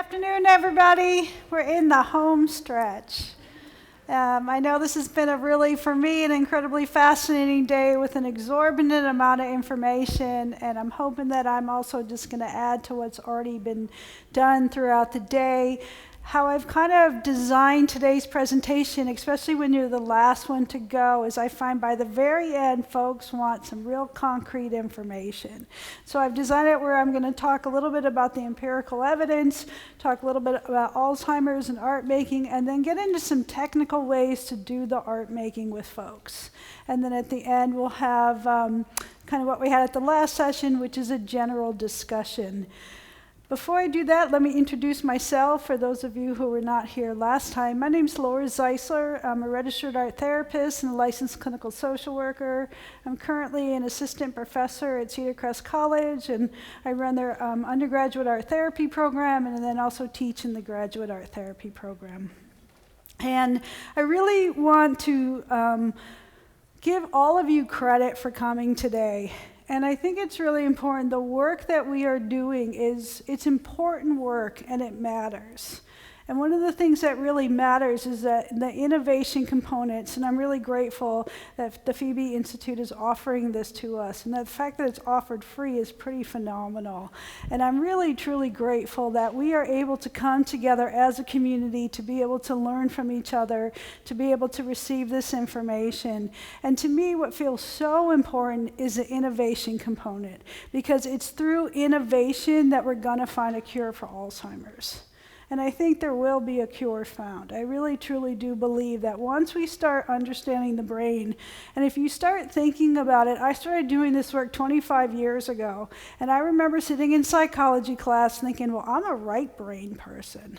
afternoon, everybody. We're in the home stretch. I know this has been for me, an incredibly fascinating day with an exorbitant amount of information, and I'm hoping that I'm also just going to add to what's already been done throughout the day. How I've kind of designed today's presentation, especially when you're the last one to go, is I find by the very end, folks want some real concrete information. So I've designed it where I'm going to talk a little bit about the empirical evidence, talk a little bit about Alzheimer's and art making, and then get into some technical ways to do the art making with folks. And then at the end, we'll have kind of what we had at the last session, which is a general discussion. Before I do that, let me introduce myself for those of you who were not here last time. My name's Zeisler. I'm a registered art therapist and a licensed clinical social worker. I'm currently an assistant professor at Cedar Crest College, and I run their undergraduate art therapy program and then also teach in the graduate art therapy program. And I really want to give all of you credit for coming today. And I think it's really important. The work that we are doing it's important work, and it matters. And one of the things that really matters is that the innovation components, and I'm really grateful that the Phoebe Institute is offering this to us, and the fact that it's offered free is pretty phenomenal. And I'm really, truly grateful that we are able to come together as a community to be able to learn from each other, to be able to receive this information. And to me, what feels so important is the innovation component, because it's through innovation that we're gonna find a cure for Alzheimer's. And I think there will be a cure found. I really, truly do believe that once we start understanding the brain, and if you start thinking about it, I started doing this work 25 years ago, and I remember sitting in psychology class thinking, well, I'm a right brain person.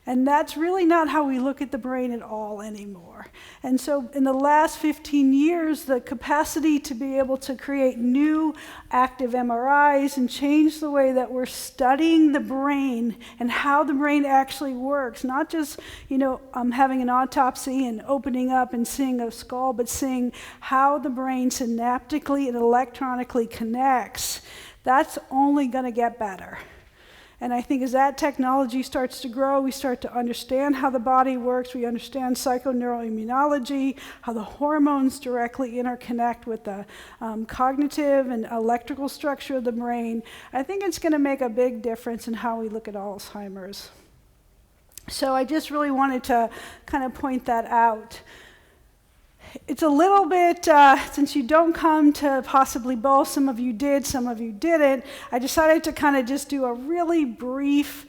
And that's really not how we look at the brain at all anymore. And so in the last 15 years, the capacity to be able to create new active MRIs and change the way that we're studying the brain and how the brain actually works, not just having an autopsy and opening up and seeing a skull, but seeing how the brain synaptically and electronically connects, that's only going to get better. And I think as that technology starts to grow, we start to understand how the body works. We understand psychoneuroimmunology, how the hormones directly interconnect with the cognitive and electrical structure of the brain. I think it's going to make a big difference in how we look at Alzheimer's. So I just really wanted to kind of point that out. It's a little bit, since you don't come to possibly both, some of you did, some of you didn't, I decided to kind of just do a really brief,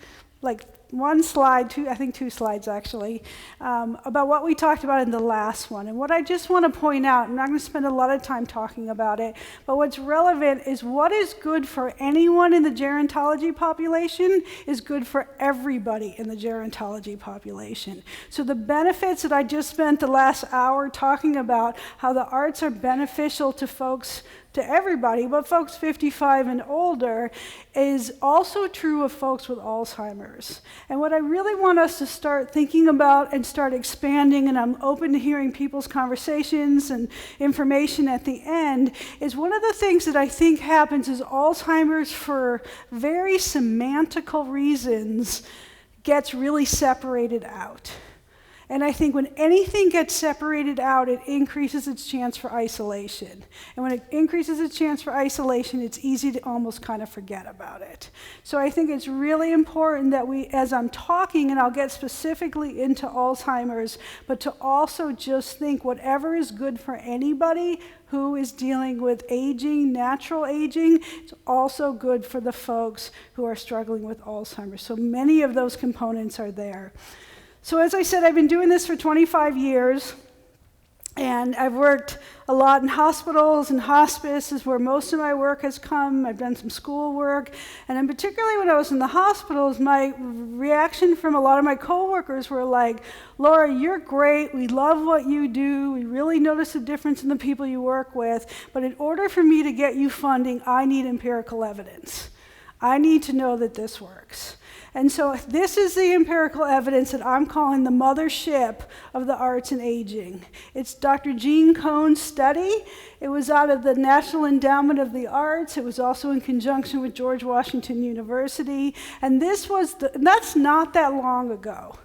one slide, two slides actually, about what we talked about in the last one. And what I just want to point out, I'm not going to spend a lot of time talking about it, but what's relevant is what is good for anyone in the gerontology population is good for everybody in the gerontology population. So the benefits that I just spent the last hour talking about, how the arts are beneficial to folks, to everybody, but folks 55 and older, is also true of folks with Alzheimer's. And what I really want us to start thinking about and start expanding, and I'm open to hearing people's conversations and information at the end, is one of the things that I think happens is Alzheimer's, for very semantical reasons, gets really separated out. And I think when anything gets separated out, it increases its chance for isolation. And when it increases its chance for isolation, it's easy to almost kind of forget about it. So I think it's really important that we, as I'm talking, and I'll get specifically into Alzheimer's, but to also just think whatever is good for anybody who is dealing with aging, natural aging, it's also good for the folks who are struggling with Alzheimer's. So many of those components are there. So as I said, I've been doing this for 25 years, and I've worked a lot in hospitals and hospice is where most of my work has come. I've done some school work, and then particularly when I was in the hospitals, my reaction from a lot of my coworkers were like, Laura, you're great, we love what you do, we really notice a difference in the people you work with, but in order for me to get you funding, I need empirical evidence. I need to know that this works. And so this is the empirical evidence that I'm calling the mothership of the arts and aging. It's Dr. Gene Cohn's study. It was out of the National Endowment of the Arts. It was also in conjunction with George Washington University. And that's not that long ago.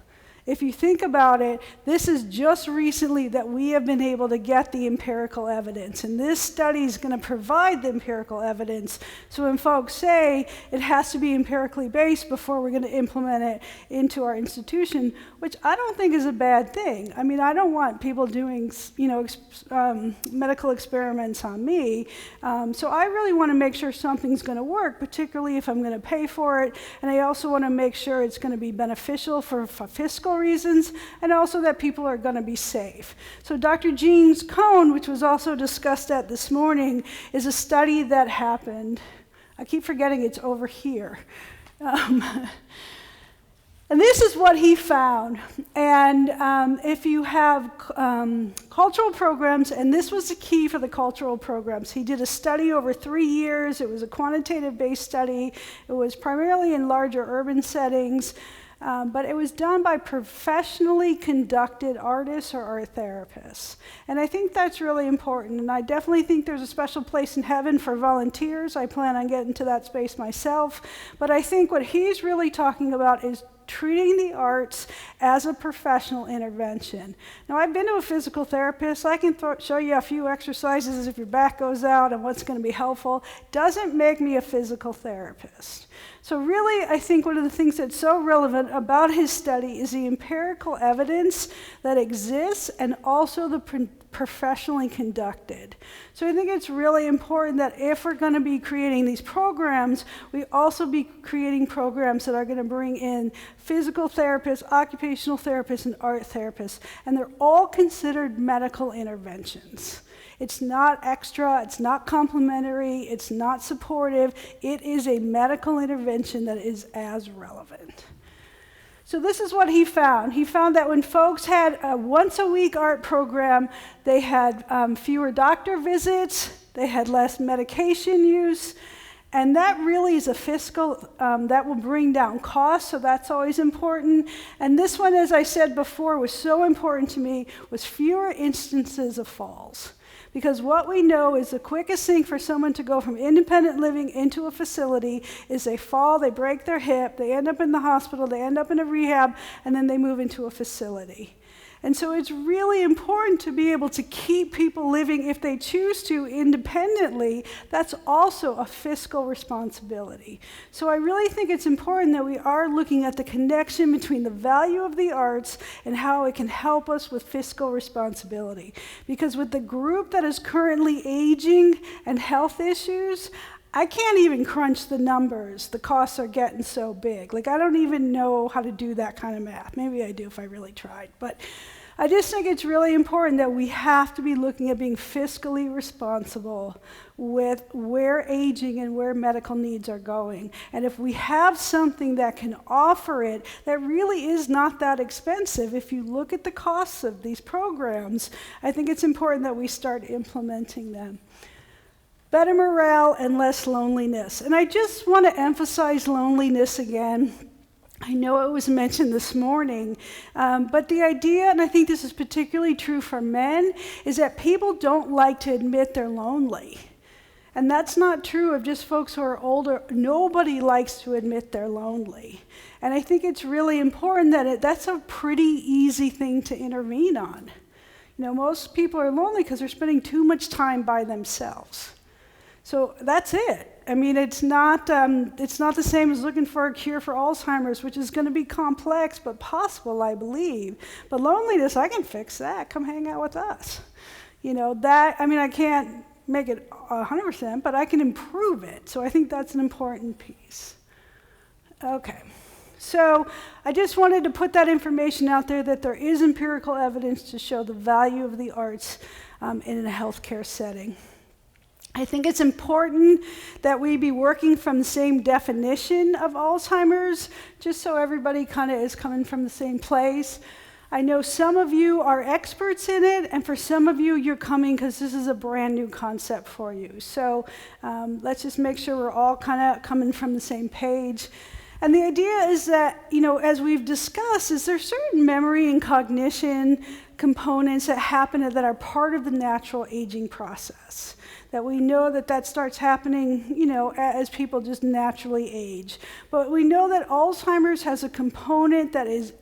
If you think about it, this is just recently that we have been able to get the empirical evidence. And this study is going to provide the empirical evidence. So when folks say it has to be empirically based before we're going to implement it into our institution, which I don't think is a bad thing. I mean, I don't want people doing, medical experiments on me. So I really want to make sure something's going to work, particularly if I'm going to pay for it. And I also want to make sure it's going to be beneficial for fiscal reasons, and also that people are going to be safe. So Dr. Gene Cohn, which was also discussed at this morning, is a study that happened. I keep forgetting it's over here. And this is what he found. And if you have cultural programs, and this was the key for the cultural programs, he did a study over 3 years. It was a quantitative-based study. It was primarily in larger urban settings. But it was done by professionally conducted artists or art therapists. And I think that's really important. And I definitely think there's a special place in heaven for volunteers. I plan on getting to that space myself. But I think what he's really talking about is treating the arts as a professional intervention. Now, I've been to a physical therapist. I can show you a few exercises if your back goes out and what's going to be helpful. Doesn't make me a physical therapist. So really, I think one of the things that's so relevant about his study is the empirical evidence that exists and also the professionally conducted. So I think it's really important that if we're going to be creating these programs, we also be creating programs that are going to bring in physical therapists, occupational therapists, and art therapists. And they're all considered medical interventions. It's not extra, it's not complementary, it's not supportive. It is a medical intervention that is as relevant. So this is what he found. He found that when folks had a once-a-week art program, they had fewer doctor visits, they had less medication use, and that really is a fiscal, that will bring down costs, so that's always important. And this one, as I said before, was so important to me, was fewer instances of falls. Because what we know is the quickest thing for someone to go from independent living into a facility is they fall, they break their hip, they end up in the hospital, they end up in a rehab, and then they move into a facility. And so it's really important to be able to keep people living, if they choose to, independently. That's also a fiscal responsibility. So I really think it's important that we are looking at the connection between the value of the arts and how it can help us with fiscal responsibility. Because with the group that is currently aging and health issues, I can't even crunch the numbers. The costs are getting so big. Like, I don't even know how to do that kind of math. Maybe I do if I really tried. But I just think it's really important that we have to be looking at being fiscally responsible with where aging and where medical needs are going. And if we have something that can offer it that really is not that expensive, if you look at the costs of these programs, I think it's important that we start implementing them. Better morale and less loneliness. And I just want to emphasize loneliness again. I know it was mentioned this morning, but the idea, and I think this is particularly true for men, is that people don't like to admit they're lonely. And that's not true of just folks who are older. Nobody likes to admit they're lonely. And I think it's really important that that's a pretty easy thing to intervene on. You know, most people are lonely because they're spending too much time by themselves. So that's it. I mean, it's not the same as looking for a cure for Alzheimer's, which is going to be complex but possible, I believe. But loneliness, I can fix that. Come hang out with us. You know, that, I mean, I can't make it 100%, but I can improve it. So I think that's an important piece. Okay. So I just wanted to put that information out there that there is empirical evidence to show the value of the arts in a healthcare setting. I think it's important that we be working from the same definition of Alzheimer's, just so everybody kind of is coming from the same place. I know some of you are experts in it, and for some of you, you're coming because this is a brand new concept for you. So let's just make sure we're all kind of coming from the same page. And the idea is that, as we've discussed, is there's certain memory and cognition components that happen that are part of the natural aging process. That we know that starts happening, as people just naturally age. But we know that Alzheimer's has a component that is,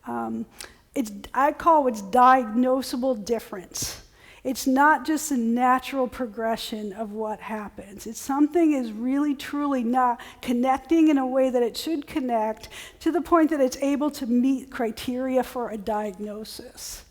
I call its diagnosable difference. It's not just a natural progression of what happens. It's something is really, truly not connecting in a way that it should connect to the point that it's able to meet criteria for a diagnosis.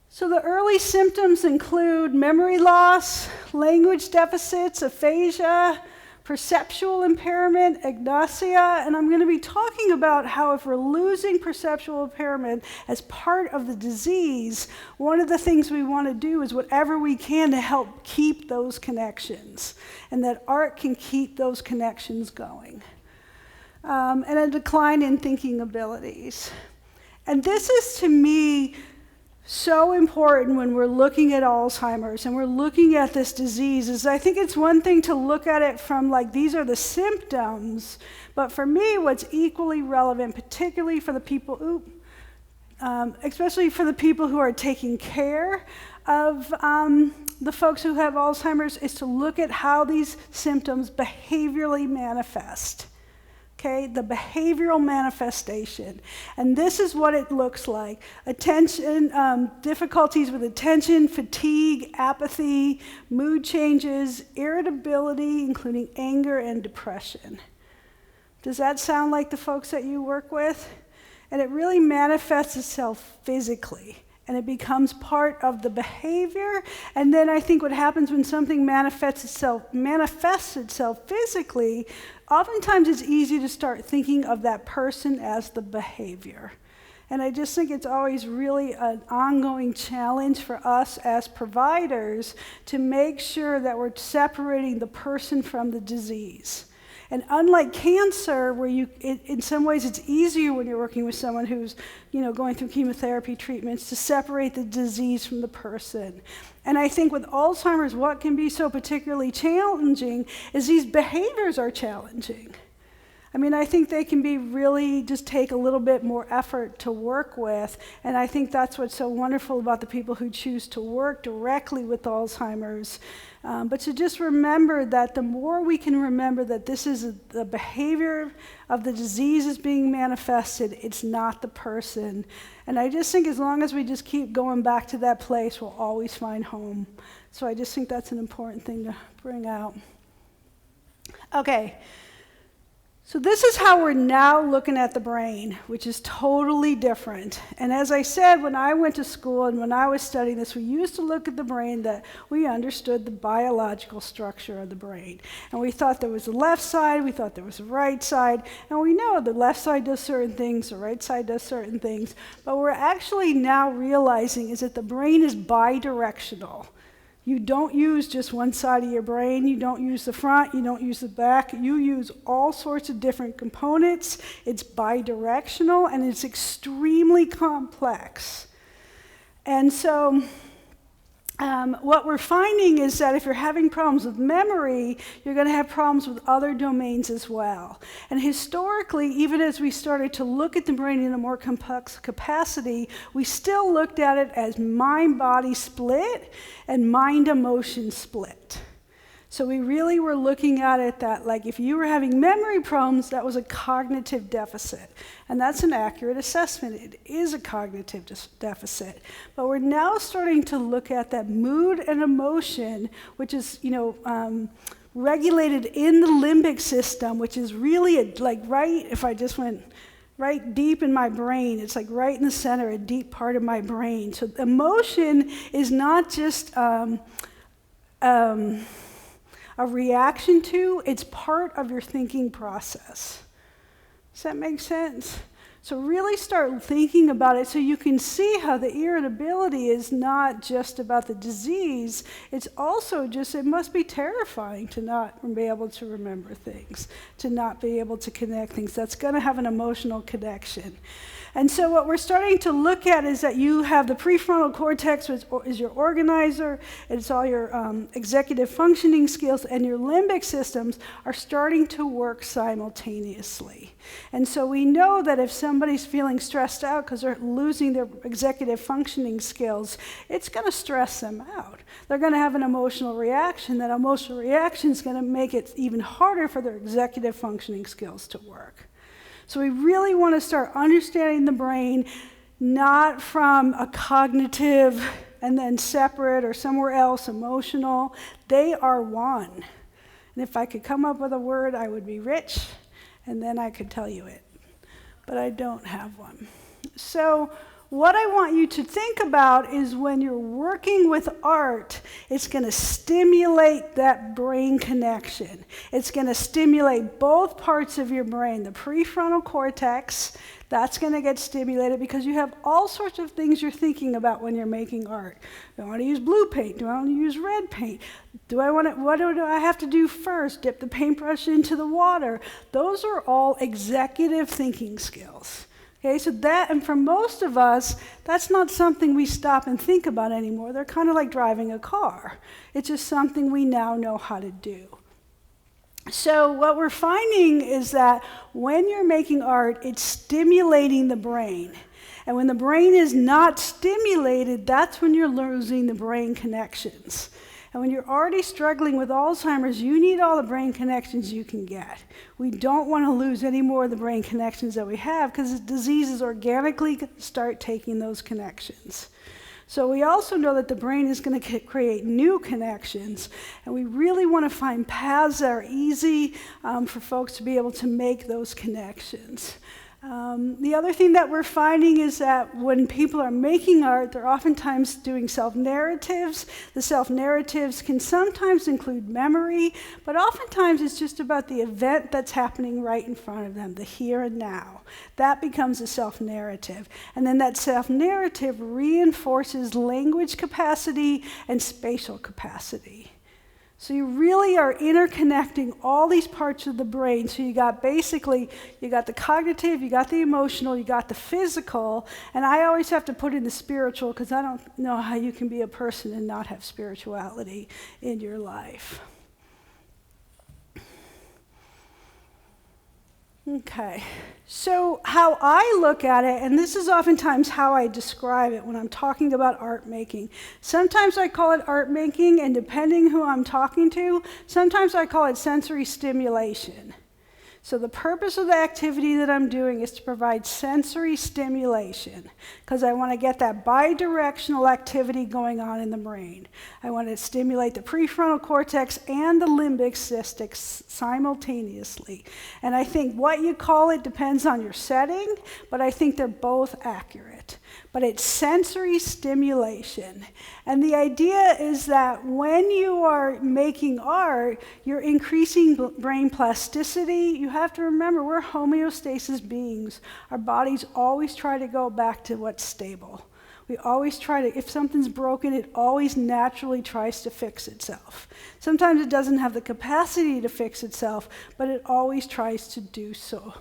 So the early symptoms include memory loss, language deficits, aphasia, perceptual impairment, agnosia, and I'm going to be talking about how if we're losing perceptual impairment as part of the disease, one of the things we want to do is whatever we can to help keep those connections, and that art can keep those connections going. And a decline in thinking abilities. And this is, to me, so important when we're looking at Alzheimer's and we're looking at this disease. Is I think it's one thing to look at it from these are the symptoms, but for me what's equally relevant, particularly for the people, especially for the people who are taking care of the folks who have Alzheimer's, is to look at how these symptoms behaviorally manifest. Okay, the behavioral manifestation. And this is what it looks like. Attention, difficulties with attention, fatigue, apathy, mood changes, irritability, including anger and depression. Does that sound like the folks that you work with? And it really manifests itself physically. And it becomes part of the behavior. And then I think what happens when something manifests itself physically, oftentimes it's easy to start thinking of that person as the behavior. And I just think it's always really an ongoing challenge for us as providers to make sure that we're separating the person from the disease. And unlike cancer, where in some ways it's easier when you're working with someone who's, going through chemotherapy treatments to separate the disease from the person. And I think with Alzheimer's, what can be so particularly challenging is these behaviors are challenging. I think they can be really just take a little bit more effort to work with, and I think that's what's so wonderful about the people who choose to work directly with Alzheimer's. But to just remember that the more we can remember that this is the behavior of the disease is being manifested, it's not the person. And I just think as long as we just keep going back to that place, we'll always find home. So I just think that's an important thing to bring out. Okay. So this is how we're now looking at the brain, which is totally different. And as I said, when I went to school and when I was studying this, we used to look at the brain that we understood the biological structure of the brain. And we thought there was a left side, we thought there was a right side, and we know the left side does certain things, the right side does certain things. But we're actually now realizing is that the brain is bidirectional. You don't use just one side of your brain. You don't use the front. You don't use the back. You use all sorts of different components. It's bidirectional, and it's extremely complex. And so what we're finding is that if you're having problems with memory, you're going to have problems with other domains as well. And historically, even as we started to look at the brain in a more complex capacity, we still looked at it as mind-body split and mind-emotion split. So we really were looking at it that, if you were having memory problems, that was a cognitive deficit. And that's an accurate assessment. It is a cognitive deficit. But we're now starting to look at that mood and emotion, which is, regulated in the limbic system, which is really, if I just went right deep in my brain, it's right in the center, a deep part of my brain. So emotion is not just a reaction to, it's part of your thinking process. Does that make sense? So really start thinking about it so you can see how the irritability is not just about the disease, it's also just, it must be terrifying to not be able to remember things, to not be able to connect things. That's going to have an emotional connection. And so what we're starting to look at is that you have the prefrontal cortex, which is your organizer, it's all your executive functioning skills, and your limbic systems are starting to work simultaneously. And so we know that if somebody's feeling stressed out because they're losing their executive functioning skills, it's going to stress them out. They're going to have an emotional reaction. That emotional reaction is going to make it even harder for their executive functioning skills to work. So we really want to start understanding the brain, not from a cognitive and then separate or somewhere else emotional. They are one. And if I could come up with a word, I would be rich, and then I could tell you it. But I don't have one. So what I want you to think about is when you're working with art, it's going to stimulate that brain connection. It's going to stimulate both parts of your brain. The prefrontal cortex, that's going to get stimulated because you have all sorts of things you're thinking about when you're making art. Do I want to use blue paint? Do I want to use red paint? What do I have to do first? Dip the paintbrush into the water. Those are all executive thinking skills. Okay, so that, and for most of us, that's not something we stop and think about anymore. They're kind of like driving a car. It's just something we now know how to do. So what we're finding is that when you're making art, it's stimulating the brain. And when the brain is not stimulated, that's when you're losing the brain connections. And when you're already struggling with Alzheimer's, you need all the brain connections you can get. We don't want to lose any more of the brain connections that we have because diseases organically start taking those connections. So we also know that the brain is going to create new connections, and we really want to find paths that are easy for folks to be able to make those connections. The other thing that we're finding is that when people are making art, they're oftentimes doing self-narratives. The self-narratives can sometimes include memory, but oftentimes it's just about the event that's happening right in front of them, the here and now. That becomes a self-narrative. And then that self-narrative reinforces language capacity and spatial capacity. So you really are interconnecting all these parts of the brain. So you got the cognitive, you got the emotional, you got the physical, and I always have to put in the spiritual because I don't know how you can be a person and not have spirituality in your life. Okay, so how I look at it, and this is oftentimes how I describe it when I'm talking about art making. Sometimes I call it art making, and depending who I'm talking to, sometimes I call it sensory stimulation. So the purpose of the activity that I'm doing is to provide sensory stimulation because I want to get that bidirectional activity going on in the brain. I want to stimulate the prefrontal cortex and the limbic system simultaneously. And I think what you call it depends on your setting, but I think they're both accurate. But it's sensory stimulation. And the idea is that when you are making art, you're increasing brain plasticity. You have to remember, we're homeostasis beings. Our bodies always try to go back to what's stable. We always try to, if something's broken, it always naturally tries to fix itself. Sometimes it doesn't have the capacity to fix itself, but it always tries to do so.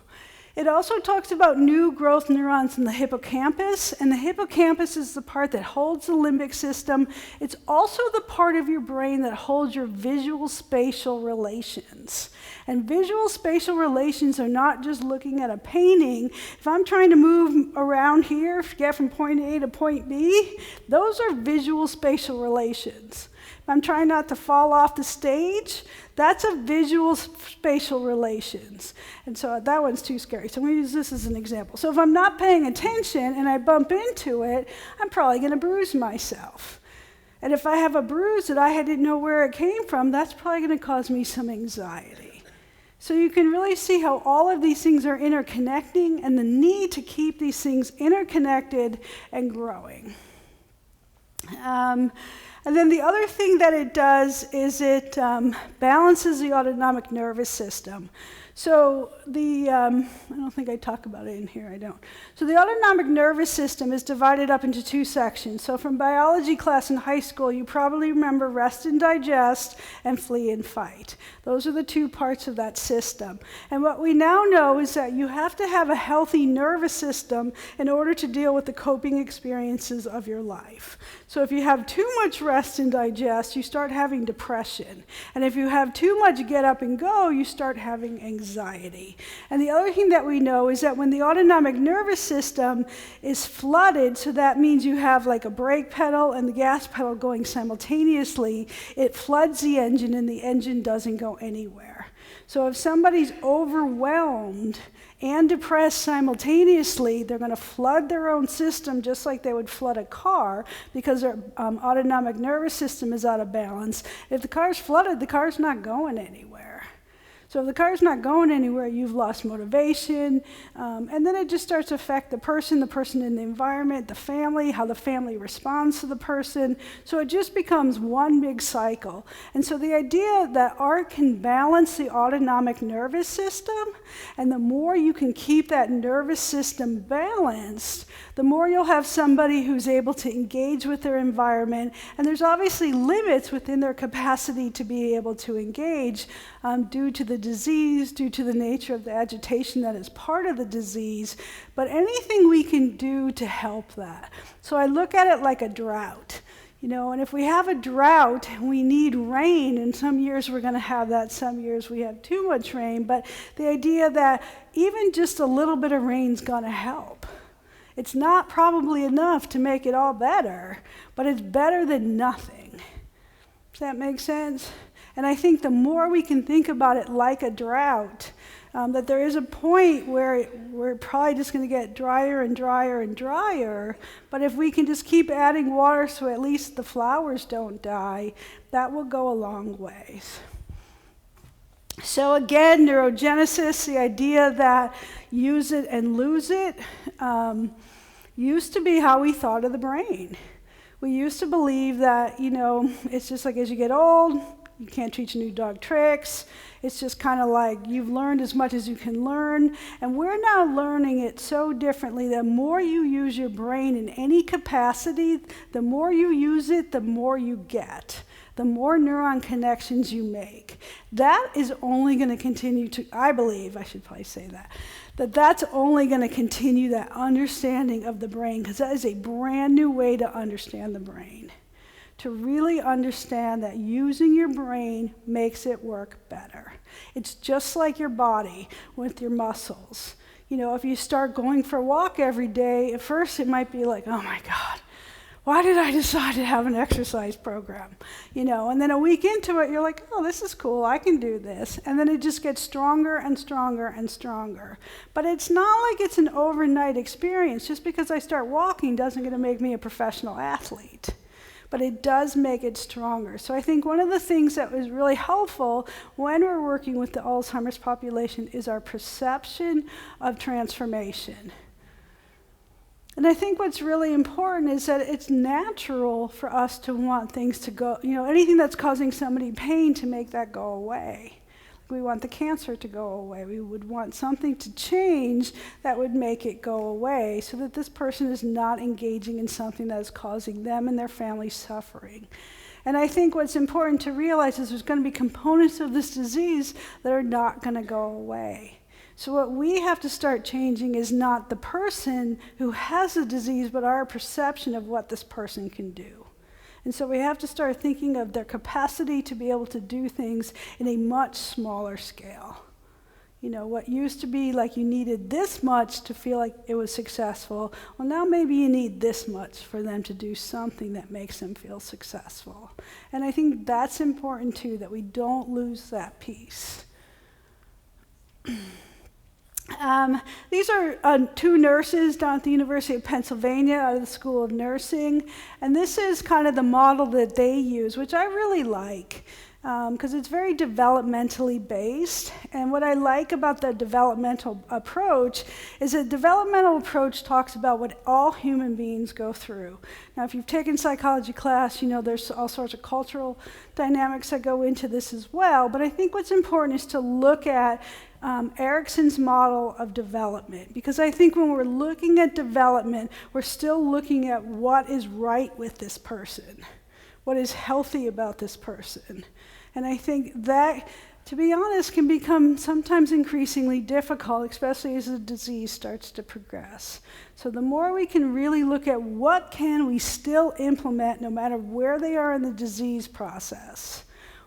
It also talks about new growth neurons in the hippocampus, and the hippocampus is the part that holds the limbic system. It's also the part of your brain that holds your visual spatial relations. And visual spatial relations are not just looking at a painting. If I'm trying to move around here, get from point A to point B, those are visual spatial relations. If I'm trying not to fall off the stage, that's a visual spatial relations. And so that one's too scary. So I'm going to use this as an example. So if I'm not paying attention and I bump into it, I'm probably going to bruise myself. And if I have a bruise that I didn't know where it came from, that's probably going to cause me some anxiety. So you can really see how all of these things are interconnecting and the need to keep these things interconnected and growing. And then the other thing that it does is it balances the autonomic nervous system. So I don't think I talk about it in here, I don't. So the autonomic nervous system is divided up into two sections. So from biology class in high school, you probably remember rest and digest and flee and fight. Those are the two parts of that system. And what we now know is that you have to have a healthy nervous system in order to deal with the coping experiences of your life. So if you have too much rest and digest, you start having depression. And if you have too much get up and go, you start having anxiety. And the other thing that we know is that when the autonomic nervous system is flooded, so that means you have like a brake pedal and the gas pedal going simultaneously, it floods the engine and the engine doesn't go anywhere. So if somebody's overwhelmed and depressed simultaneously, they're going to flood their own system just like they would flood a car because their autonomic nervous system is out of balance. If the car's flooded, the car's not going anywhere. So if the car's not going anywhere, you've lost motivation, and then it just starts to affect the person in the environment, the family, how the family responds to the person. So it just becomes one big cycle. And so the idea that art can balance the autonomic nervous system, and the more you can keep that nervous system balanced, the more you'll have somebody who's able to engage with their environment. And there's obviously limits within their capacity to be able to engage due to the disease, due to the nature of the agitation that is part of the disease, but anything we can do to help that. So I look at it like a drought. And if we have a drought, we need rain, and some years we're going to have that, some years we have too much rain, but the idea that even just a little bit of rain's going to help. It's not probably enough to make it all better, but it's better than nothing. Does that make sense? And I think the more we can think about it like a drought, that there is a point where we're probably just going to get drier and drier and drier, but if we can just keep adding water so at least the flowers don't die, that will go a long ways. So again, neurogenesis, the idea that use it and lose it, used to be how we thought of the brain. We used to believe that, it's just like as you get old, you can't teach a new dog tricks. It's just kind of like you've learned as much as you can learn. And we're now learning it so differently. The more you use your brain in any capacity, the more you use it, the more you get. The more neuron connections you make. That is only going to continue to, I believe, I should probably say that's only going to continue that understanding of the brain, because that is a brand new way to understand the brain. To really understand that using your brain makes it work better. It's just like your body with your muscles. If you start going for a walk every day, at first it might be like, oh my God, why did I decide to have an exercise program? And then a week into it, you're like, oh, this is cool, I can do this. And then it just gets stronger and stronger and stronger. But it's not like it's an overnight experience. Just because I start walking doesn't going to make me a professional athlete. But it does make it stronger. So I think one of the things that was really helpful when we're working with the Alzheimer's population is our perception of transformation. And I think what's really important is that it's natural for us to want things to go, anything that's causing somebody pain, to make that go away. We want the cancer to go away. We would want something to change that would make it go away so that this person is not engaging in something that is causing them and their family suffering. And I think what's important to realize is there's going to be components of this disease that are not going to go away. So what we have to start changing is not the person who has the disease, but our perception of what this person can do. And so we have to start thinking of their capacity to be able to do things in a much smaller scale. What used to be like you needed this much to feel like it was successful, well, now maybe you need this much for them to do something that makes them feel successful. And I think that's important too, that we don't lose that piece. These are two nurses down at the University of Pennsylvania out of the School of Nursing, and this is kind of the model that they use, which I really like. because it's very developmentally based. And what I like about the developmental approach is that developmental approach talks about what all human beings go through. Now, if you've taken psychology class, you know there's all sorts of cultural dynamics that go into this as well. But I think what's important is to look at Erikson's model of development, because I think when we're looking at development, we're still looking at what is right with this person, what is healthy about this person. And I think that, to be honest, can become sometimes increasingly difficult, especially as the disease starts to progress. So the more we can really look at what can we still implement no matter where they are in the disease process,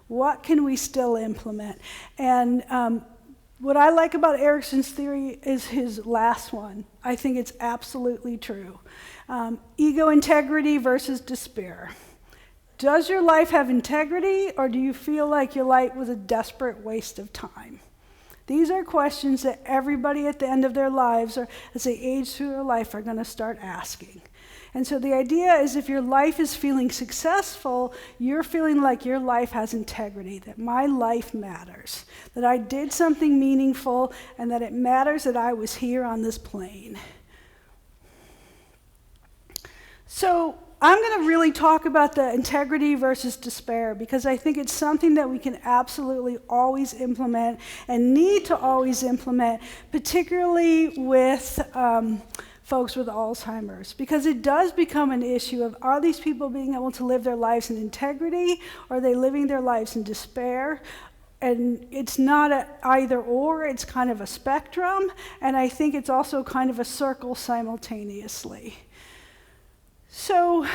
what can we still implement? And what I like about Erikson's theory is his last one. I think it's absolutely true. Ego integrity versus despair. Does your life have integrity, or do you feel like your life was a desperate waste of time? These are questions that everybody at the end of their lives, or as they age through their life, are going to start asking. And so the idea is if your life is feeling successful, you're feeling like your life has integrity, that my life matters, that I did something meaningful, and that it matters that I was here on this plane. So I'm going to really talk about the integrity versus despair, because I think it's something that we can absolutely always implement and need to always implement, particularly with folks with Alzheimer's, because it does become an issue of, are these people being able to live their lives in integrity, or are they living their lives in despair? And it's not an either or, it's kind of a spectrum, and I think it's also kind of a circle simultaneously. So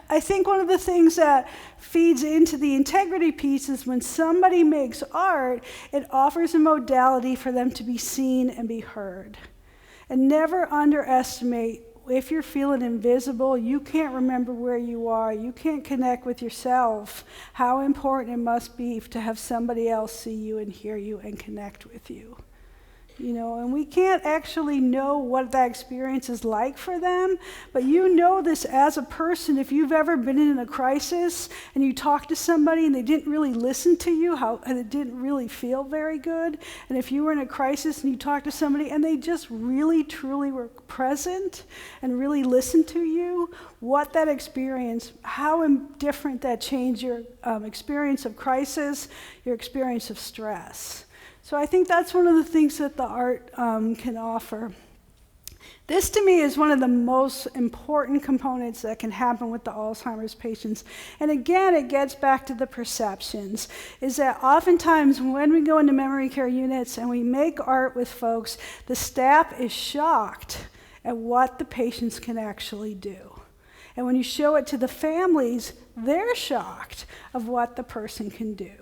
I think one of the things that feeds into the integrity piece is when somebody makes art, it offers a modality for them to be seen and be heard. And never underestimate, if you're feeling invisible, you can't remember where you are, you can't connect with yourself, how important it must be to have somebody else see you and hear you and connect with you. You know, and we can't actually know what that experience is like for them, but you know this as a person. If you've ever been in a crisis and you talk to somebody and they didn't really listen to you, and it didn't really feel very good, and if you were in a crisis and you talked to somebody and they just really, truly were present and really listened to you, what that experience, how different that changed your experience of crisis, your experience of stress. So I think that's one of the things that the art can offer. This, to me, is one of the most important components that can happen with the Alzheimer's patients. And again, it gets back to the perceptions, is that oftentimes when we go into memory care units and we make art with folks, the staff is shocked at what the patients can actually do. And when you show it to the families, they're shocked of what the person can do.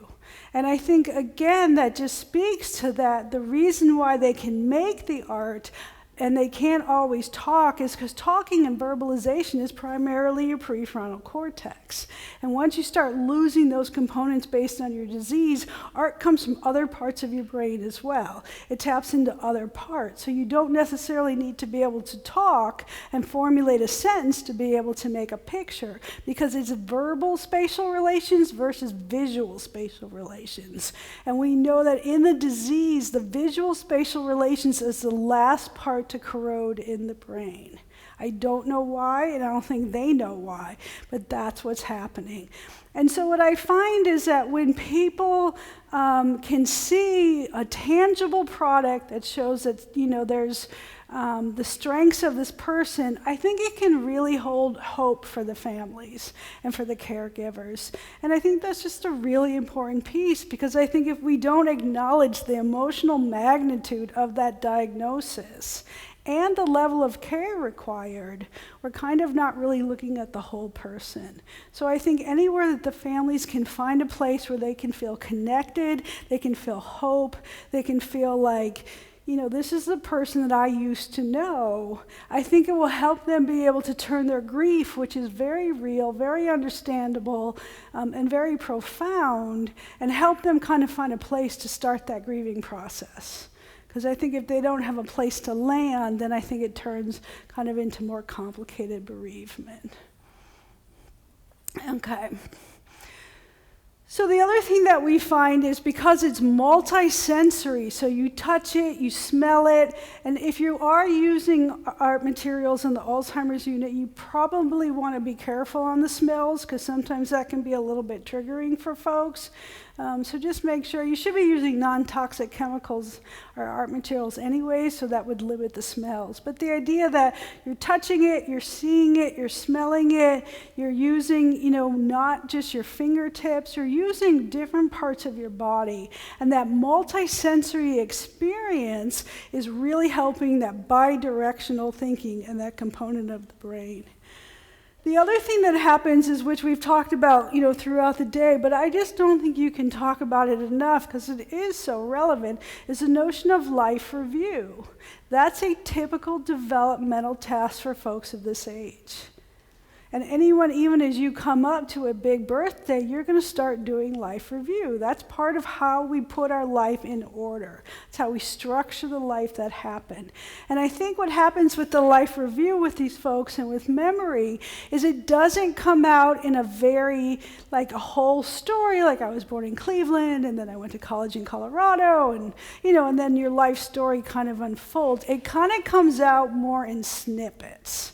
And I think, again, that just speaks to that. The reason why they can make the art and they can't always talk is because talking and verbalization is primarily your prefrontal cortex. And once you start losing those components based on your disease, art comes from other parts of your brain as well. It taps into other parts. So you don't necessarily need to be able to talk and formulate a sentence to be able to make a picture, because it's verbal spatial relations versus visual spatial relations. And we know that in the disease, the visual spatial relations is the last part to corrode in the brain. I don't know why, and I don't think they know why, but that's what's happening. And so what I find is that when people can see a tangible product that shows that, you know, there's the strengths of this person, I think it can really hold hope for the families and for the caregivers. And I think that's just a really important piece, because I think if we don't acknowledge the emotional magnitude of that diagnosis and the level of care required, we're kind of not really looking at the whole person. So I think anywhere that the families can find a place where they can feel connected, they can feel hope, they can feel like, you know, this is the person that I used to know, I think it will help them be able to turn their grief, which is very real, very understandable, and very profound, and help them kind of find a place to start that grieving process. Because I think if they don't have a place to land, then I think it turns kind of into more complicated bereavement. Okay. So the other thing that we find is because it's multisensory, so you touch it, you smell it, and if you are using art materials in the Alzheimer's unit, you probably want to be careful on the smells because sometimes that can be a little bit triggering for folks. So just make sure, you should be using non-toxic chemicals or art materials anyway, so that would limit the smells. But the idea that you're touching it, you're seeing it, you're smelling it, you're using, not just your fingertips, you're using different parts of your body. And that multisensory experience is really helping that bidirectional thinking and that component of the brain. The other thing that happens is, which we've talked about, throughout the day, but I just don't think you can talk about it enough because it is so relevant, is the notion of life review. That's a typical developmental task for folks of this age. And anyone, even as you come up to a big birthday, you're going to start doing life review. That's part of how we put our life in order. It's how we structure the life that happened. And I think what happens with the life review with these folks and with memory is it doesn't come out in a very, like a whole story, like I was born in Cleveland and then I went to college in Colorado and, and then your life story kind of unfolds. It kind of comes out more in snippets.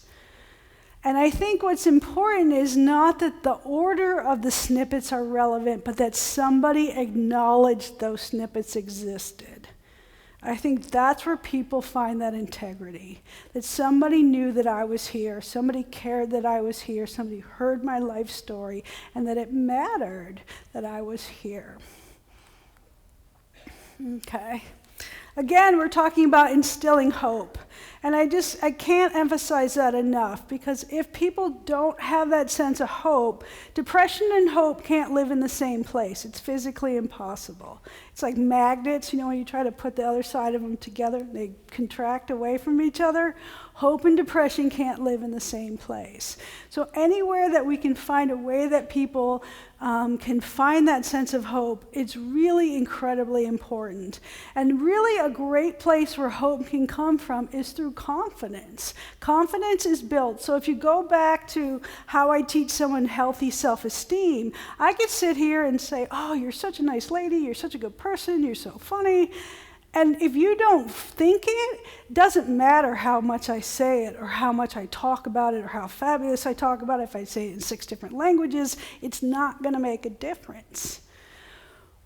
And I think what's important is not that the order of the snippets are relevant, but that somebody acknowledged those snippets existed. I think that's where people find that integrity, that somebody knew that I was here, somebody cared that I was here, somebody heard my life story, and that it mattered that I was here. Okay. Again, we're talking about instilling hope. And I can't emphasize that enough, because if people don't have that sense of hope, depression and hope can't live in the same place. It's physically impossible. It's like magnets, when you try to put the other side of them together, they contract away from each other. Hope and depression can't live in the same place. So anywhere that we can find a way that people can find that sense of hope, it's really incredibly important. And really a great place where hope can come from is through confidence. Confidence is built. So if you go back to how I teach someone healthy self-esteem, I could sit here and say, oh, you're such a nice lady, you're such a good person, you're so funny. And if you don't think it, doesn't matter how much I say it or how much I talk about it or how fabulous I talk about it. If I say it in 6 different languages, it's not going to make a difference.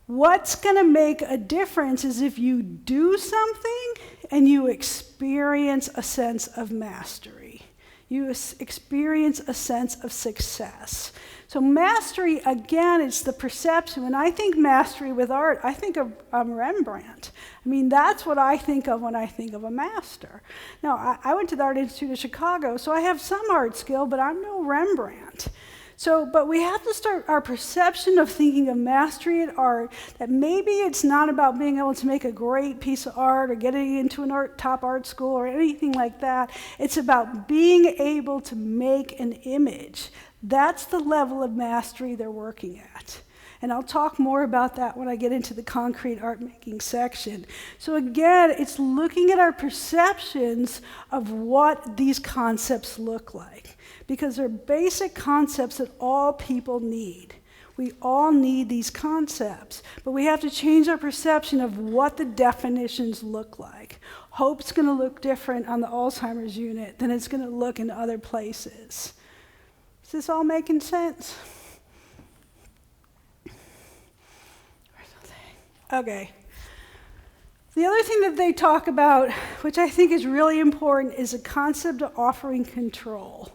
What's going to make a difference is if you do something and you experience a sense of mastery. You experience a sense of success. So mastery, again, it's the perception. When I think mastery with art, I think of Rembrandt. I mean, that's what I think of when I think of a master. Now, I went to the Art Institute of Chicago, so I have some art skill, but I'm no Rembrandt. But we have to start our perception of thinking of mastery in art, that maybe it's not about being able to make a great piece of art or getting into an top art school or anything like that. It's about being able to make an image. That's the level of mastery they're working at. And I'll talk more about that when I get into the concrete art making section. So again, it's looking at our perceptions of what these concepts look like, because they're basic concepts that all people need. We all need these concepts, but we have to change our perception of what the definitions look like. Hope's going to look different on the Alzheimer's unit than it's going to look in other places. Is this all making sense? Okay. The other thing that they talk about, which I think is really important, is the concept of offering control.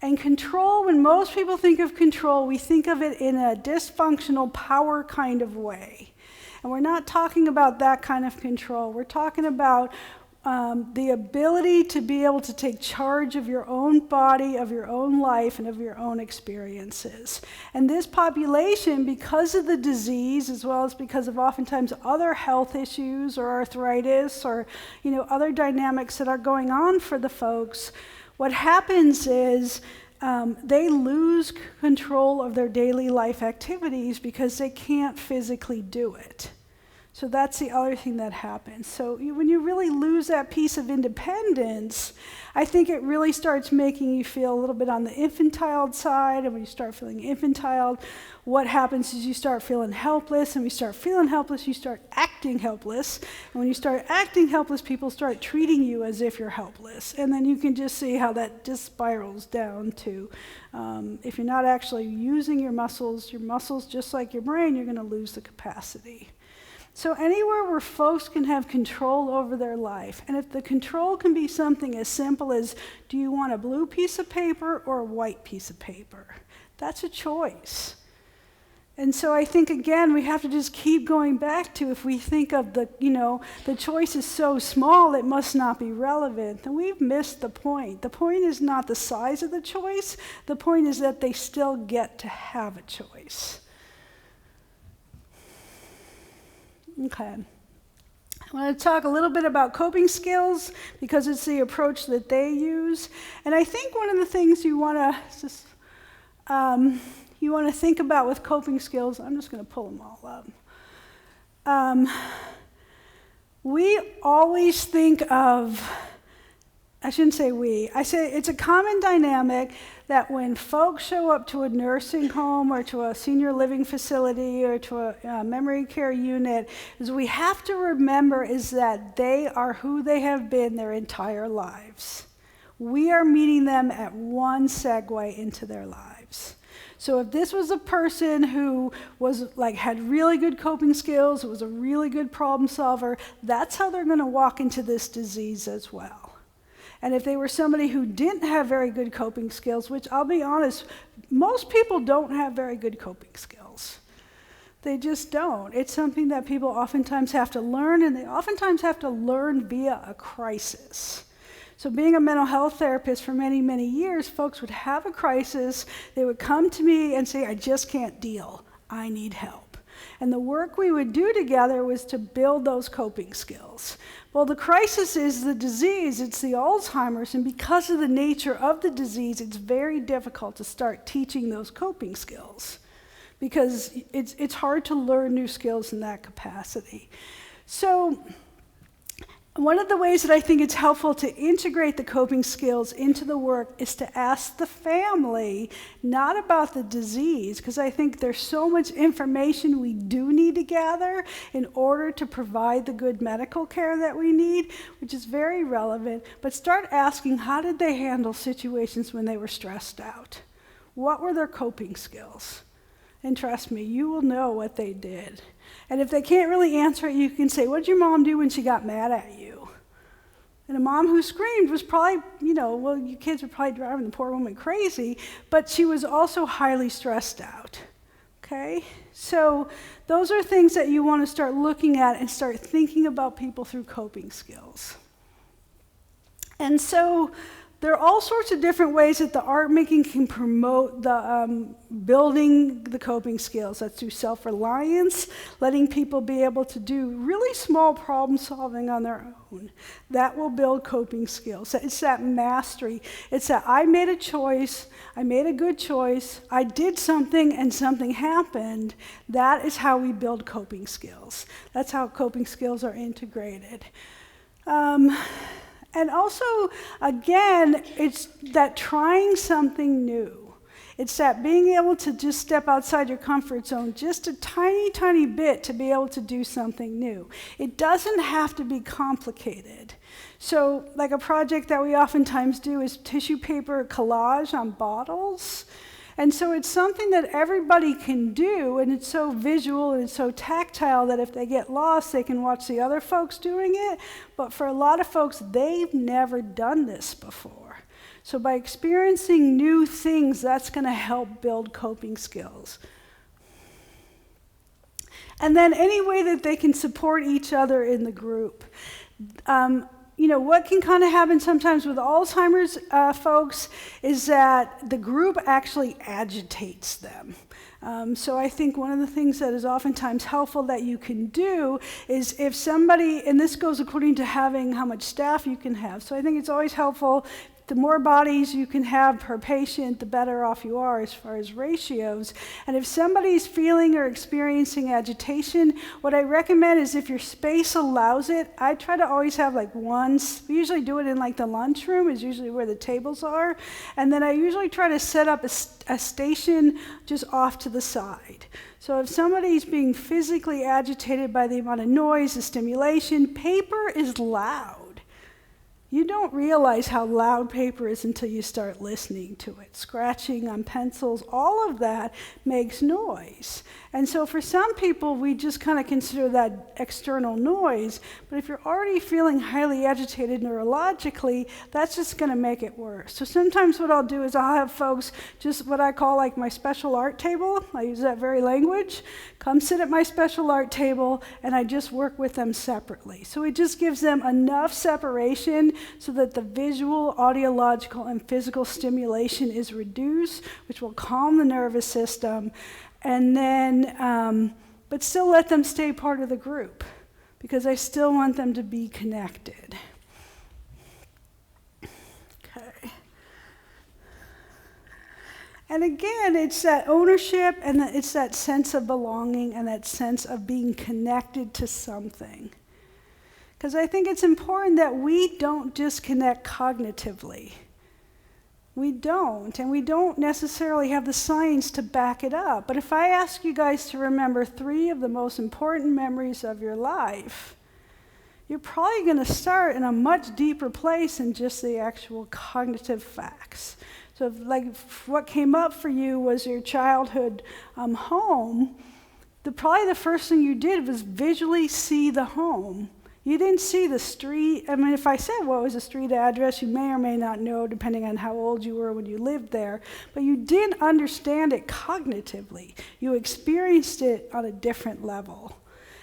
And control, when most people think of control, we think of it in a dysfunctional power kind of way. And we're not talking about that kind of control. We're talking about the ability to be able to take charge of your own body, of your own life, and of your own experiences. And this population, because of the disease, as well as because of oftentimes other health issues or arthritis or other dynamics that are going on for the folks, what happens is they lose control of their daily life activities because they can't physically do it. So that's the other thing that happens. So when you really lose that piece of independence, I think it really starts making you feel a little bit on the infantile side. And when you start feeling infantile, what happens is you start feeling helpless. And when you start feeling helpless, you start acting helpless. And when you start acting helpless, people start treating you as if you're helpless. And then you can just see how that just spirals down to, if you're not actually using your muscles, just like your brain, you're going to lose the capacity. So anywhere where folks can have control over their life, and if the control can be something as simple as, do you want a blue piece of paper or a white piece of paper? That's a choice. And so I think, again, we have to just keep going back to, if we think of the choice is so small, it must not be relevant, then we've missed the point. The point is not the size of the choice. The point is that they still get to have a choice. Okay. I want to talk a little bit about coping skills because it's the approach that they use. And I think one of the things you want to think about with coping skills, I'm just going to pull them all up. We always think of, I shouldn't say we, I say it's a common dynamic that when folks show up to a nursing home or to a senior living facility or to a memory care unit, is we have to remember is that they are who they have been their entire lives. We are meeting them at one segue into their lives. So if this was a person who was had really good coping skills, was a really good problem solver, that's how they're going to walk into this disease as well. And if they were somebody who didn't have very good coping skills, which I'll be honest, most people don't have very good coping skills. They just don't. It's something that people oftentimes have to learn, and they oftentimes have to learn via a crisis. So being a mental health therapist for many, many years, folks would have a crisis. They would come to me and say, I just can't deal. I need help. And the work we would do together was to build those coping skills. Well, the crisis is the disease, it's the Alzheimer's, and because of the nature of the disease, it's very difficult to start teaching those coping skills because it's hard to learn new skills in that capacity. So one of the ways that I think it's helpful to integrate the coping skills into the work is to ask the family not about the disease, because I think there's so much information we do need to gather in order to provide the good medical care that we need, which is very relevant, but start asking how did they handle situations when they were stressed out? What were their coping skills? And trust me, you will know what they did. And if they can't really answer it, you can say, what did your mom do when she got mad at you? And a mom who screamed was probably, well, you kids were probably driving the poor woman crazy, but she was also highly stressed out, okay? So those are things that you want to start looking at and start thinking about people through coping skills. And so there are all sorts of different ways that the art making can promote the building the coping skills. That's through self-reliance, letting people be able to do really small problem solving on their own. That will build coping skills. It's that mastery. It's that I made a choice, I made a good choice, I did something and something happened. That is how we build coping skills. That's how coping skills are integrated. And also, again, it's that trying something new. It's that being able to just step outside your comfort zone just a tiny, tiny bit to be able to do something new. It doesn't have to be complicated. So, like a project that we oftentimes do is tissue paper collage on bottles. And so it's something that everybody can do, and it's so visual and it's so tactile that if they get lost, they can watch the other folks doing it. But for a lot of folks, they've never done this before. So by experiencing new things, that's going to help build coping skills. And then any way that they can support each other in the group. What can kind of happen sometimes with Alzheimer's folks is that the group actually agitates them. So I think one of the things that is oftentimes helpful that you can do is if somebody, and this goes according to having how much staff you can have. So I think it's always helpful the more bodies you can have per patient, the better off you are as far as ratios. And if somebody's feeling or experiencing agitation, what I recommend is if your space allows it, I try to always have like we usually do it in like the lunchroom is usually where the tables are. And then I usually try to set up a station just off to the side. So if somebody's being physically agitated by the amount of noise, the stimulation, paper is loud. You don't realize how loud paper is until you start listening to it. Scratching on pencils, all of that makes noise. And so for some people, we just kind of consider that external noise. But if you're already feeling highly agitated neurologically, that's just going to make it worse. So sometimes what I'll do is I'll have folks just what I call like my special art table. I use that very language. Come sit at my special art table, and I just work with them separately. So it just gives them enough separation so that the visual, audiological, and physical stimulation is reduced, which will calm the nervous system, and then, but still let them stay part of the group, because I still want them to be connected. Okay. And again, it's that ownership, and it's that sense of belonging, and that sense of being connected to something. Because I think it's important that we don't just connect cognitively. We don't, and we don't necessarily have the science to back it up. But if I ask you guys to remember 3 of the most important memories of your life, you're probably going to start in a much deeper place than just the actual cognitive facts. So if what came up for you was your childhood home, probably the first thing you did was visually see the home. You didn't see the street. I mean, if I said what was the street address, you may or may not know, depending on how old you were when you lived there. But you didn't understand it cognitively. You experienced it on a different level.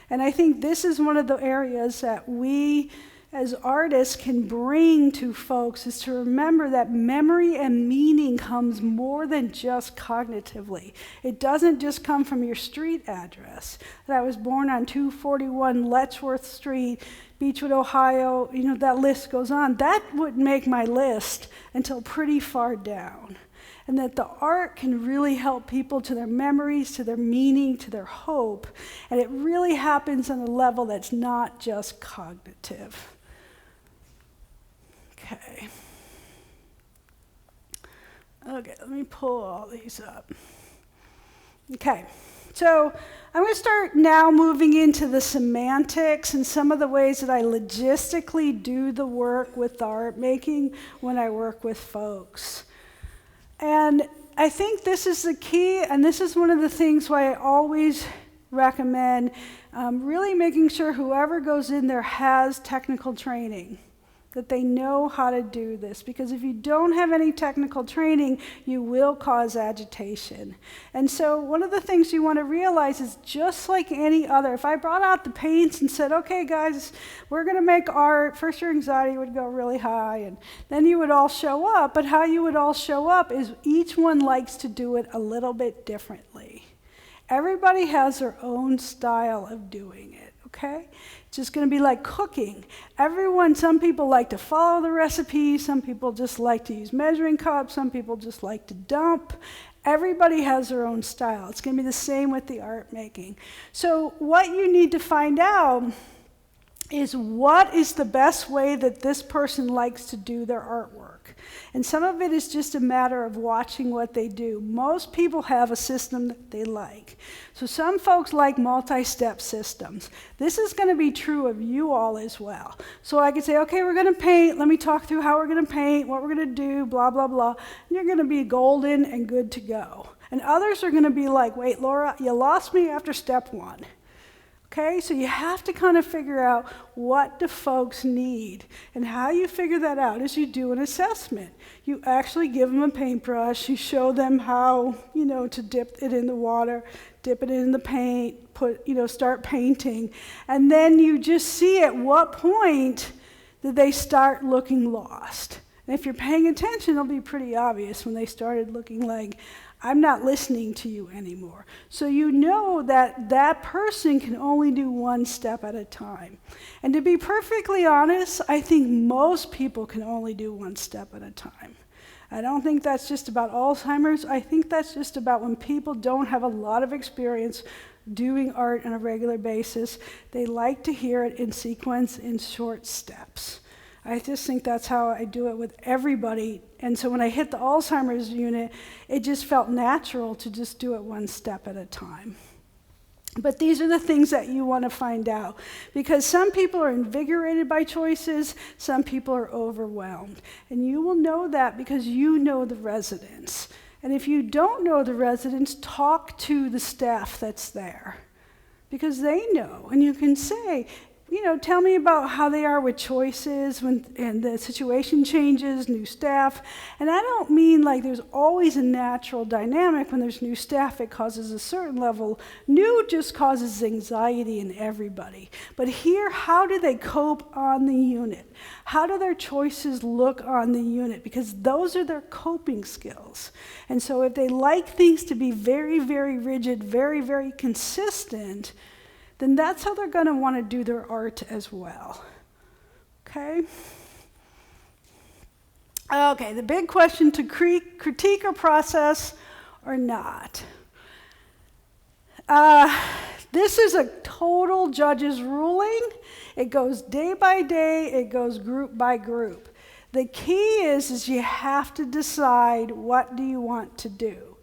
And I think this is one of the areas that we, as artists, can bring to folks, is to remember that memory and meaning comes more than just cognitively. It doesn't just come from your street address. That I was born on 241 Letchworth Street, Beechwood, Ohio, that list goes on. That wouldn't make my list until pretty far down. And that the art can really help people to their memories, to their meaning, to their hope. And it really happens on a level that's not just cognitive. Okay. Okay, let me pull all these up. Okay, so I'm going to start now moving into the semantics and some of the ways that I logistically do the work with the art making when I work with folks. And I think this is the key, and this is one of the things why I always recommend really making sure whoever goes in there has technical training, that they know how to do this. Because if you don't have any technical training, you will cause agitation. And so one of the things you want to realize is just like any other, if I brought out the paints and said, okay guys, we're going to make art, first your anxiety would go really high, and then you would all show up. But how you would all show up is each one likes to do it a little bit differently. Everybody has their own style of doing it, okay? It's just going to be like cooking. Some people like to follow the recipe, some people just like to use measuring cups, some people just like to dump. Everybody has their own style. It's going to be the same with the art making. So what you need to find out is what is the best way that this person likes to do their artwork. And some of it is just a matter of watching what they do. Most people have a system that they like. So some folks like multi-step systems. This is going to be true of you all as well. So I could say, okay, we're going to paint. Let me talk through how we're going to paint, what we're going to do, blah, blah, blah. And you're going to be golden and good to go. And others are going to be like, wait, Laura, you lost me after step 1. Okay, so you have to kind of figure out what do folks need. And how you figure that out is you do an assessment. You actually give them a paintbrush, you show them how, to dip it in the water, dip it in the paint, start painting. And then you just see at what point did they start looking lost. And if you're paying attention, it'll be pretty obvious when they started looking like, I'm not listening to you anymore. So you know that that person can only do one step at a time. And to be perfectly honest, I think most people can only do one step at a time. I don't think that's just about Alzheimer's. I think that's just about when people don't have a lot of experience doing art on a regular basis. They like to hear it in sequence, in short steps. I just think that's how I do it with everybody. And so when I hit the Alzheimer's unit, it just felt natural to just do it one step at a time. But these are the things that you want to find out, because some people are invigorated by choices, some people are overwhelmed. And you will know that because you know the residents. And if you don't know the residents, talk to the staff that's there, because they know. And you can say, tell me about how they are with choices and the situation changes, new staff. And I don't mean like there's always a natural dynamic when there's new staff. It causes a certain level. New just causes anxiety in everybody. But here, how do they cope on the unit? How do their choices look on the unit? Because those are their coping skills. And so if they like things to be very, very rigid, very, very consistent, then that's how they're going to want to do their art as well. Okay? Okay, the big question, to critique or process or not. This is a total judge's ruling. It goes day by day, it goes group by group. The key is you have to decide, what do you want to do?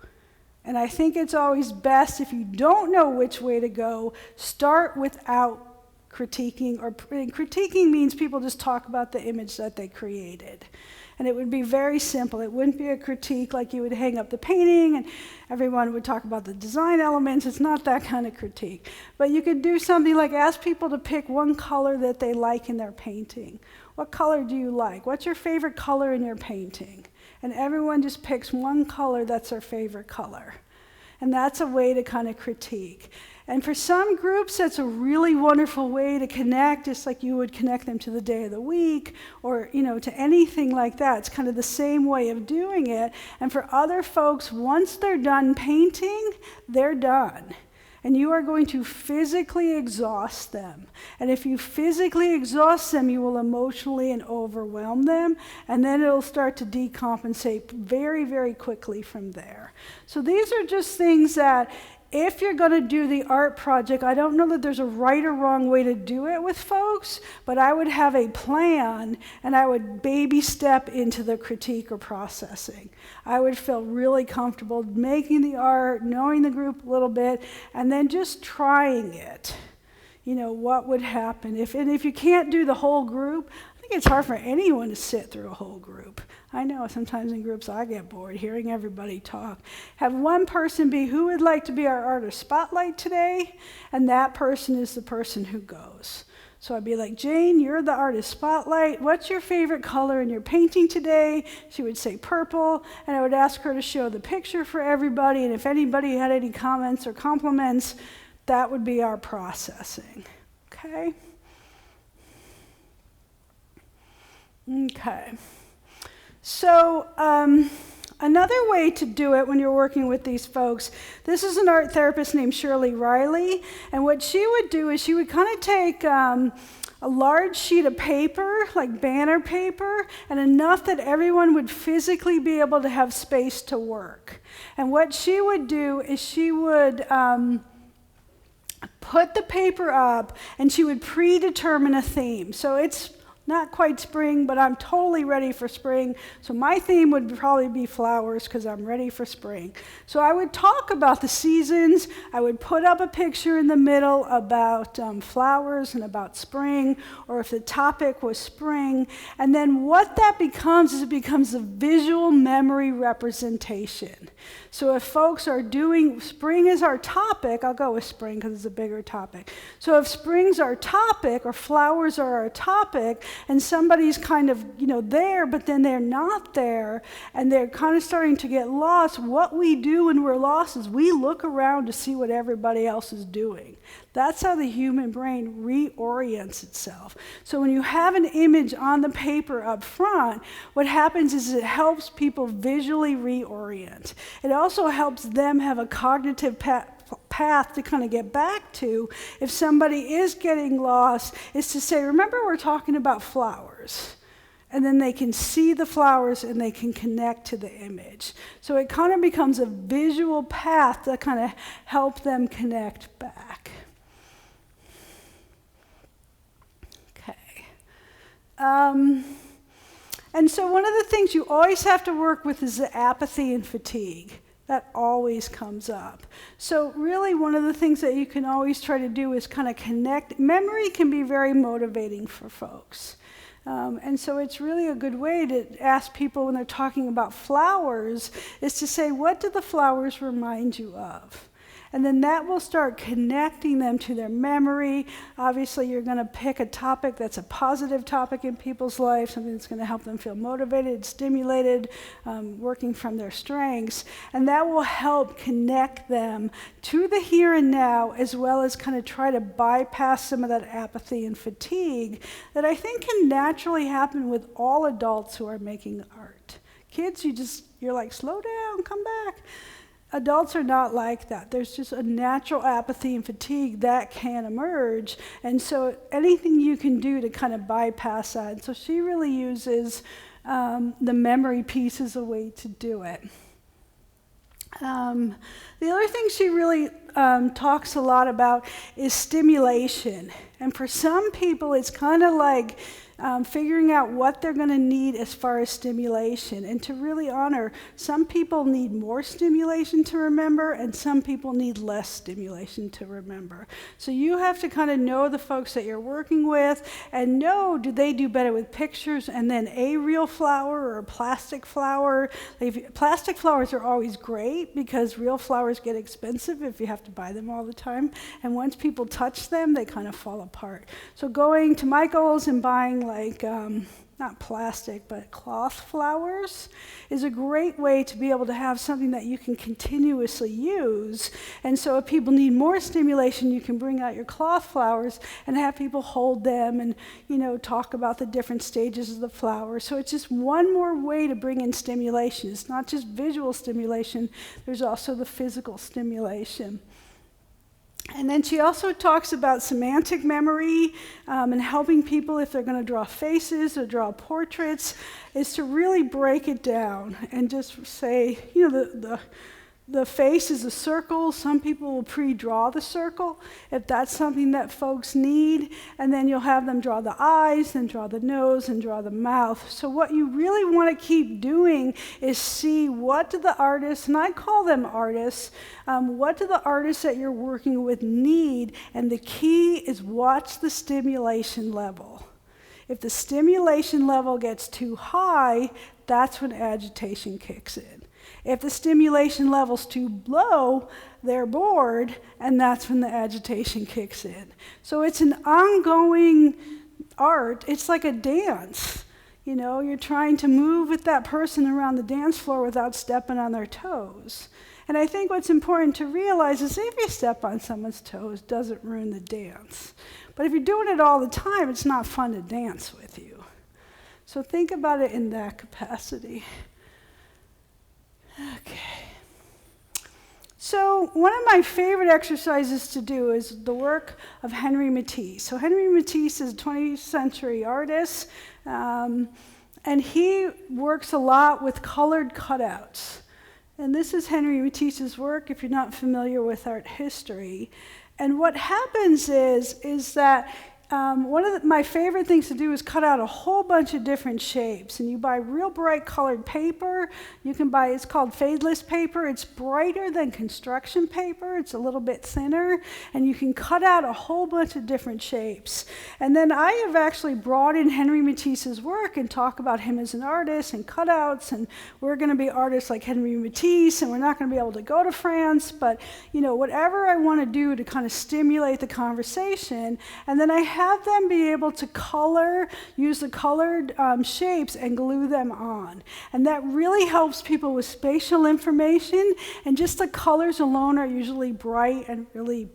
And I think it's always best, if you don't know which way to go, start without critiquing. Critiquing means people just talk about the image that they created. And it would be very simple. It wouldn't be a critique like you would hang up the painting and everyone would talk about the design elements. It's not that kind of critique. But you could do something like ask people to pick one color that they like in their painting. What color do you like? What's your favorite color in your painting? And everyone just picks one color that's their favorite color. And that's a way to kind of critique. And for some groups, that's a really wonderful way to connect, just like you would connect them to the day of the week or, to anything like that. It's kind of the same way of doing it. And for other folks, once they're done painting, they're done. And you are going to physically exhaust them. And if you physically exhaust them, you will emotionally and overwhelm them, and then it'll start to decompensate very, very quickly from there. So these are just things that, if you're going to do the art project, I don't know that there's a right or wrong way to do it with folks, but I would have a plan and I would baby step into the critique or processing. I would feel really comfortable making the art, knowing the group a little bit, and then just trying it. What would happen? If you can't do the whole group, I think it's hard for anyone to sit through a whole group. I know sometimes in groups I get bored hearing everybody talk. Have one person be, who would like to be our artist spotlight today? And that person is the person who goes. So I'd be like, Jane, you're the artist spotlight. What's your favorite color in your painting today? She would say purple, and I would ask her to show the picture for everybody, and if anybody had any comments or compliments, that would be our processing. Okay? Okay. So another way to do it when you're working with these folks, this is an art therapist named Shirley Riley, and what she would do is she would kind of take a large sheet of paper, like banner paper, and enough that everyone would physically be able to have space to work. And what she would do is she would put the paper up, and she would predetermine a theme. So it's not quite spring, but I'm totally ready for spring. So my theme would probably be flowers because I'm ready for spring. So I would talk about the seasons. I would put up a picture in the middle about flowers and about spring, or if the topic was spring. And then what that becomes is it becomes a visual memory representation. So if folks are doing, spring is our topic, I'll go with spring because it's a bigger topic. So if spring's our topic or flowers are our topic, and somebody's kind of, there, but then they're not there, and they're kind of starting to get lost, what we do when we're lost is we look around to see what everybody else is doing. That's how the human brain reorients itself. So when you have an image on the paper up front, what happens is it helps people visually reorient. It also helps them have a cognitive path to kind of get back to. If somebody is getting lost, is to say, remember we're talking about flowers. And then they can see the flowers and they can connect to the image. So it kind of becomes a visual path to kind of help them connect back. And so one of the things you always have to work with is the apathy and fatigue. That always comes up. So really one of the things that you can always try to do is kind of connect. Memory can be very motivating for folks. And so it's really a good way to ask people when they're talking about flowers is to say, what do the flowers remind you of? And then that will start connecting them to their memory. Obviously, you're going to pick a topic that's a positive topic in people's life, something that's going to help them feel motivated, stimulated, working from their strengths. And that will help connect them to the here and now, as well as kind of try to bypass some of that apathy and fatigue that I think can naturally happen with all adults who are making art. Kids, you're like, slow down, come back. Adults are not like that. There's just a natural apathy and fatigue that can emerge. And so anything you can do to kind of bypass that. And so she really uses the memory piece as a way to do it. The other thing she really talks a lot about is stimulation. And for some people, it's kind of like figuring out what they're going to need as far as stimulation. And to really honor, some people need more stimulation to remember, and some people need less stimulation to remember. So you have to kind of know the folks that you're working with and know, do they do better with pictures and then a real flower or a plastic flower? Plastic flowers are always great because real flowers get expensive if you have to buy them all the time. And once people touch them, they kind of fall apart. So going to Michael's and buying not plastic, but cloth flowers is a great way to be able to have something that you can continuously use. And so if people need more stimulation, you can bring out your cloth flowers and have people hold them and, talk about the different stages of the flower. So it's just one more way to bring in stimulation. It's not just visual stimulation, there's also the physical stimulation. And then she also talks about semantic memory and helping people if they're going to draw faces or draw portraits, is to really break it down and just say, the face is a circle. Some people will pre-draw the circle if that's something that folks need. And then you'll have them draw the eyes, then draw the nose, and draw the mouth. So what you really want to keep doing is see what do the artists, and I call them artists, what do the artists that you're working with need? And the key is watch the stimulation level. If the stimulation level gets too high, that's when agitation kicks in. If the stimulation level's too low, they're bored, and that's when the agitation kicks in. So it's an ongoing art. It's like a dance. You're trying to move with that person around the dance floor without stepping on their toes. And I think what's important to realize is if you step on someone's toes, it doesn't ruin the dance. But if you're doing it all the time, it's not fun to dance with you. So think about it in that capacity. Okay. So one of my favorite exercises to do is the work of Henri Matisse. So Henri Matisse is a 20th century artist, and he works a lot with colored cutouts. And this is Henri Matisse's work, if you're not familiar with art history. And what happens is that one of my favorite things to do is cut out a whole bunch of different shapes. And you buy real bright colored paper. You can buy, it's called fadeless paper. It's brighter than construction paper. It's a little bit thinner. And you can cut out a whole bunch of different shapes. And then I have actually brought in Henri Matisse's work and talk about him as an artist and cutouts. And we're going to be artists like Henri Matisse. And we're not going to be able to go to France. But, whatever I want to do to kind of stimulate the conversation. And then I have them be able to use the colored shapes and glue them on. And that really helps people with spatial information, and just the colors alone are usually bright and really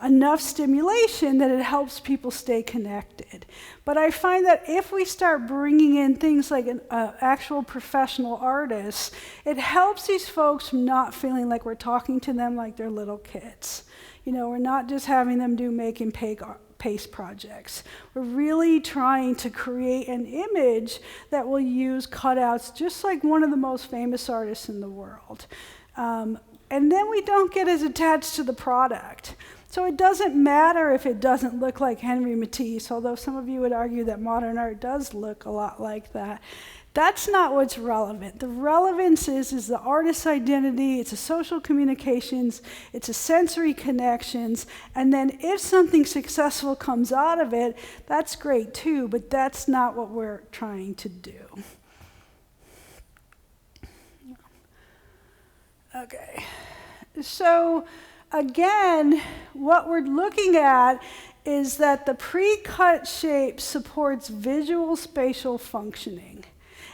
enough stimulation that it helps people stay connected. But I find that if we start bringing in things like an actual professional artist, it helps these folks from not feeling like we're talking to them like they're little kids. We're not just having them do make and paste projects. We're really trying to create an image that will use cutouts just like one of the most famous artists in the world. And then we don't get as attached to the product. So it doesn't matter if it doesn't look like Henri Matisse, although some of you would argue that modern art does look a lot like that. That's not what's relevant. The relevance is the artist's identity, it's a social communications, it's a sensory connections, and then if something successful comes out of it, that's great too, but that's not what we're trying to do. Okay, so again, what we're looking at is that the pre-cut shape supports visual spatial functioning.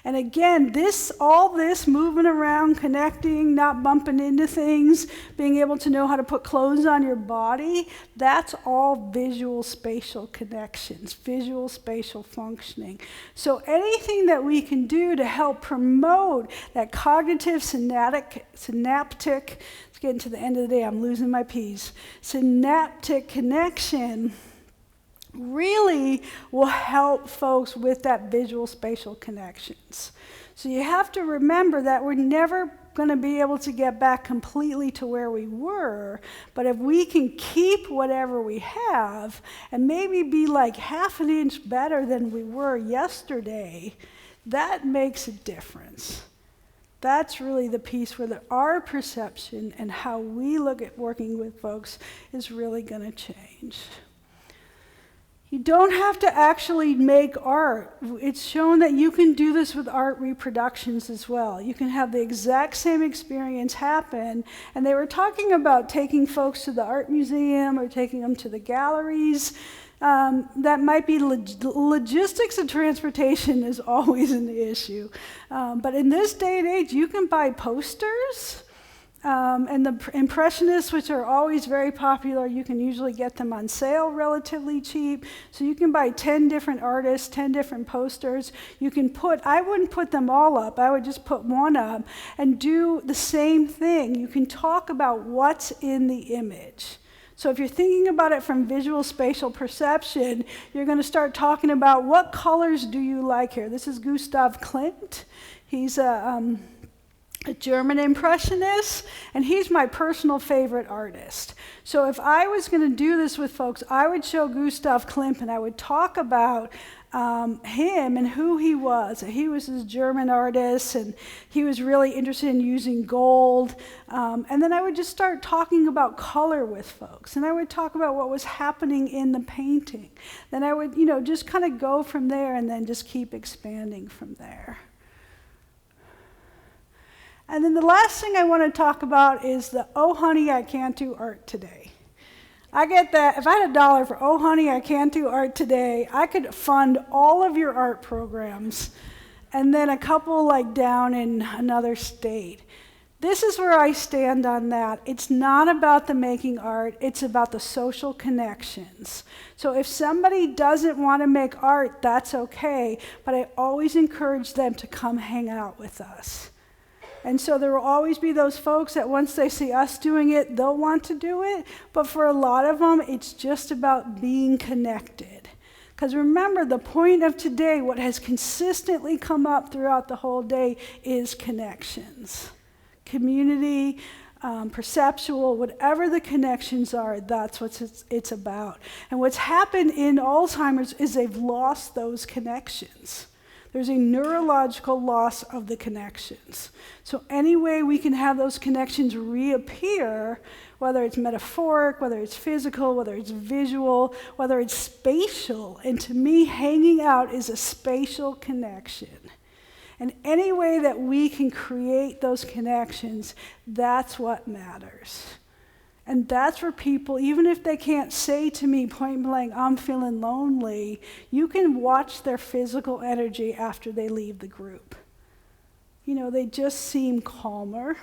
And again, all this moving around, connecting, not bumping into things, being able to know how to put clothes on your body, that's all visual spatial connections, visual spatial functioning. So anything that we can do to help promote that cognitive synaptic, it's getting to the end of the day, I'm losing my P's, synaptic connection really will help folks with that visual spatial connections. So you have to remember that we're never going to be able to get back completely to where we were, but if we can keep whatever we have and maybe be like half an inch better than we were yesterday, that makes a difference. That's really the piece where our perception and how we look at working with folks is really going to change. You don't have to actually make art. It's shown that you can do this with art reproductions as well. You can have the exact same experience happen. And they were talking about taking folks to the art museum or taking them to the galleries. That might be logistics and transportation is always an issue. But in this day and age, you can buy posters. And the Impressionists, which are always very popular, you can usually get them on sale relatively cheap. So you can buy 10 different artists, 10 different posters. I wouldn't put them all up, I would just put one up and do the same thing. You can talk about what's in the image. So if you're thinking about it from visual spatial perception, you're going to start talking about what colors do you like here. This is Gustav Klimt. He's a German impressionist, and he's my personal favorite artist. So if I was going to do this with folks, I would show Gustav Klimt and I would talk about him and who he was. He was this German artist, and he was really interested in using gold. And then I would just start talking about color with folks, and I would talk about what was happening in the painting. Then I would, just kind of go from there and then just keep expanding from there. And then the last thing I want to talk about is the "Oh honey, I can't do art today." I get that. If I had $1 for "Oh honey, I can't do art today," I could fund all of your art programs and then a couple down in another state. This is where I stand on that. It's not about the making art, it's about the social connections. So if somebody doesn't want to make art, that's okay, but I always encourage them to come hang out with us. And so there will always be those folks that once they see us doing it, they'll want to do it. But for a lot of them, it's just about being connected. Because remember, the point of today, what has consistently come up throughout the whole day is connections. Community, perceptual, whatever the connections are, that's what it's about. And what's happened in Alzheimer's is they've lost those connections. There's a neurological loss of the connections. So any way we can have those connections reappear, whether it's metaphoric, whether it's physical, whether it's visual, whether it's spatial, and to me, hanging out is a spatial connection. And any way that we can create those connections, that's what matters. And that's where people, even if they can't say to me point blank, I'm feeling lonely, you can watch their physical energy after they leave the group. You know, they just seem calmer.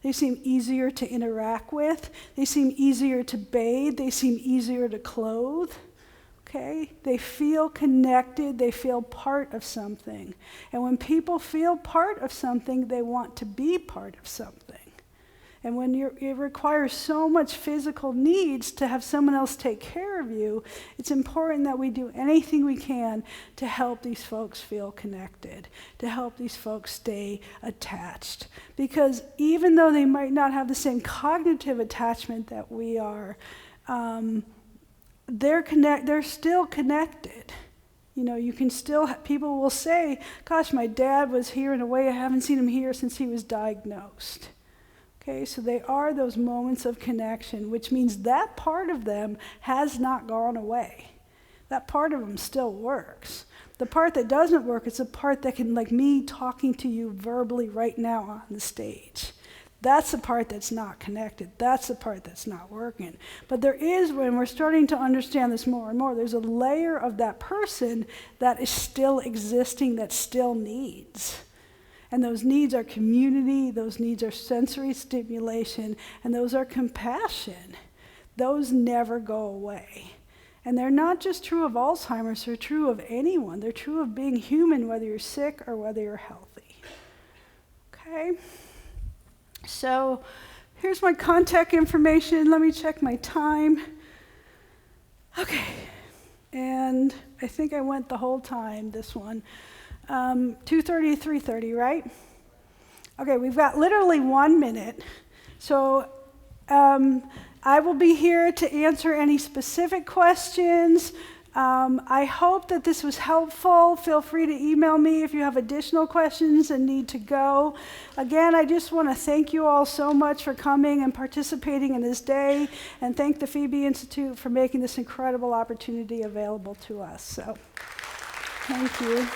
They seem easier to interact with. They seem easier to bathe. They seem easier to clothe. Okay? They feel connected. They feel part of something. And when people feel part of something, they want to be part of something. And when it requires so much physical needs to have someone else take care of you, it's important that we do anything we can to help these folks feel connected, to help these folks stay attached. Because even though they might not have the same cognitive attachment that we are, they're still connected. You know, you can still, people will say, gosh, my dad was here in a way I haven't seen him here since he was diagnosed. Okay, so they are those moments of connection, which means that part of them has not gone away. That part of them still works. The part that doesn't work is the part that can, like me talking to you verbally right now on the stage. That's the part that's not connected. That's the part that's not working. But there is, when we're starting to understand this more and more, there's a layer of that person that is still existing, that still needs. And those needs are community, those needs are sensory stimulation, and those are compassion. Those never go away. And they're not just true of Alzheimer's, they're true of anyone. They're true of being human, whether you're sick or whether you're healthy. Okay? So here's my contact information. Let me check my time. Okay. And I think I went the whole time, this one. 2:30 to 3:30, right? Okay, we've got literally 1 minute. So I will be here to answer any specific questions. I hope that this was helpful. Feel free to email me if you have additional questions and need to go. Again, I just want to thank you all so much for coming and participating in this day, and thank the Phoebe Institute for making this incredible opportunity available to us. So, thank you.